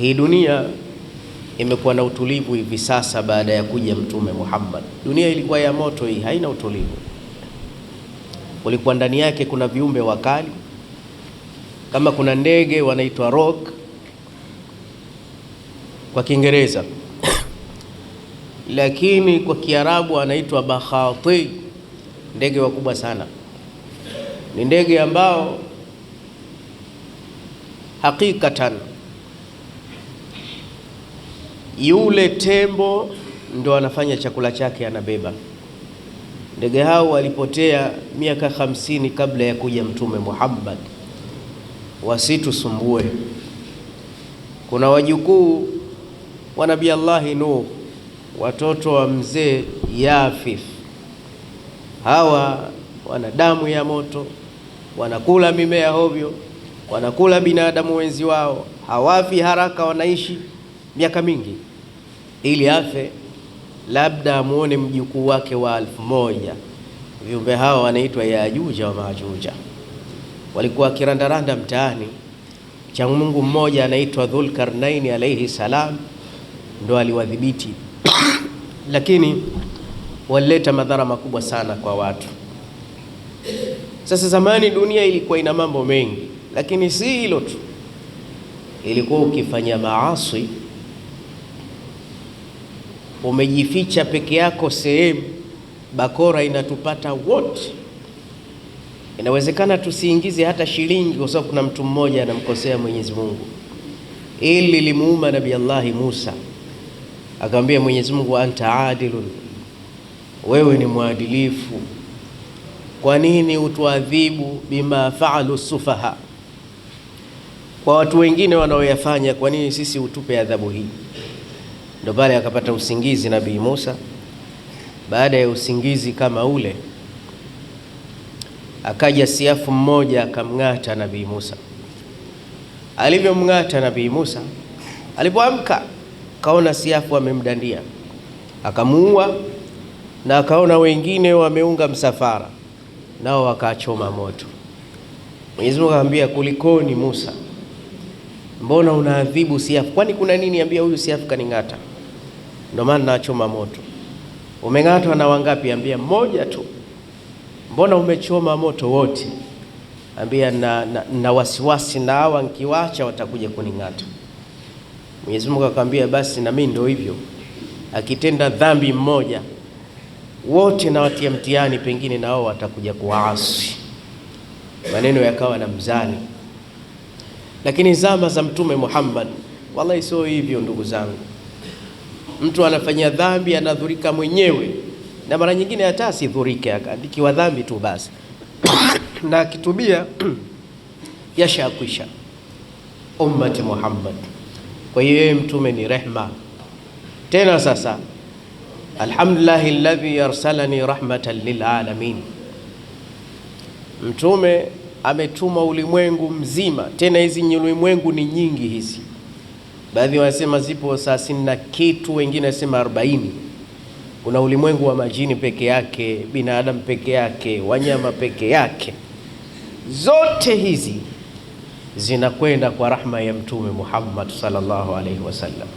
Hii dunia imekuwa na utulivu hivi sasa baada ya kuja Mtume Muhammad. Dunia ilikuwa ya moto, hii haina utulivu. Kulikuwa ndani yake kuna viumbe wakali, kama kuna ndege wanaitwa rock kwa Kiingereza lakini kwa Kiarabu anaitwa bakhati, ndege wakubwa sana. Ni ndege ambao hakikatan yule tembo ndo anafanya chakula chake, anabeba. Ndege hao walipotea miaka 50 kabla ya kuja Mtume Muhammad. Wasitusumbue. Kuna wajukuu wa Nabii Allah Nuh, watoto wa mzee Yafith. Hawa wana damu ya moto, wanakula mimea hovyo, wanakula binadamu wenzi wao, hawafi haraka, wanaishi miaka mingi ili afe labda amuone mjukuu wake wa 1000. Viumbe hawa wanaitwa Yajuja wa Majuja. Walikuwa kirandaranda mtaani. Cha Mungu mmoja anaitwa Dhulkarnaini alayhi salam ndo aliwadhibiti lakini walileta madhara makubwa sana kwa watu. Sasa zamani dunia ilikuwa ina mambo mengi, lakini si hilo tu. Ilikuwa ukifanya maasi umejificha peke yako sehemu, bakora inatupata wote. Inawezekana tusiingize hata shilingi kwa sababu kuna mtu mmoja anamkosea Mwenyezi Mungu. Ili limuuma Nabii Allah Musa, akamwambia Mwenyezi Mungu, anta adilun, wewe ni mwadilifu, kwa nini utuadhibu bima faalu sufaha, kwa watu wengine wanaoyafanya, kwa nini sisi utupe adhabu hii? Ndio pale akapata usingizi Nabii Musa. Baada ya usingizi kama ule, akaja siafu mmoja akamng'ata Nabii Musa. Alivyomng'ata Nabii Musa, alipoamka kaona siafu amemdandia, akamuua, na akaona wengine wameunga msafara nao wakachoma moto. Mwenyezi Mungu akamwambia, kulikoni Musa, mbona unaadhibu siafu? Kwani kuna nini? Ambia huyu siafu kaning'ata, ndio maana nachoma moto. Umeng'atwa na wangapi? Ambia mmoja tu. Mbona umechoma moto wote? Ambia na wasiwasi na hawa nikiwacha watakuja kuning'ata. Mwenyezi Mungu akamwambia, basi na mimi ndio hivyo, akitenda dhambi mmoja wote na watia mtihani, pengine na wao watakuja kuasi. Maneno yakawa na mzani. Lakini zama za Mtume Muhammad wallahi sio hivyo ndugu zangu. Mtu anafanya dhambi anadhurika mwenyewe, na mara nyingine hata asidhurike, akiwa dhambi tu basi na akitubia yashakwisha. Ummati Muhammad, kwa hiyo yeye mtume ni rehma. Tena sasa alhamdulillah alladhi arsalani rahmatan lilalamin. Mtume ametuma ulimwengu mzima. Tena hizi ulimwengu ni nyingi hizi. Baadhi wanasema zipo 30 na kitu, wengine wanasema 40. Kuna ulimwengu wa majini peke yake, binadamu peke yake, wanyama peke yake. Zote hizi zinakwenda kwa rahma ya Mtume Muhammad sallallahu alaihi wasallam.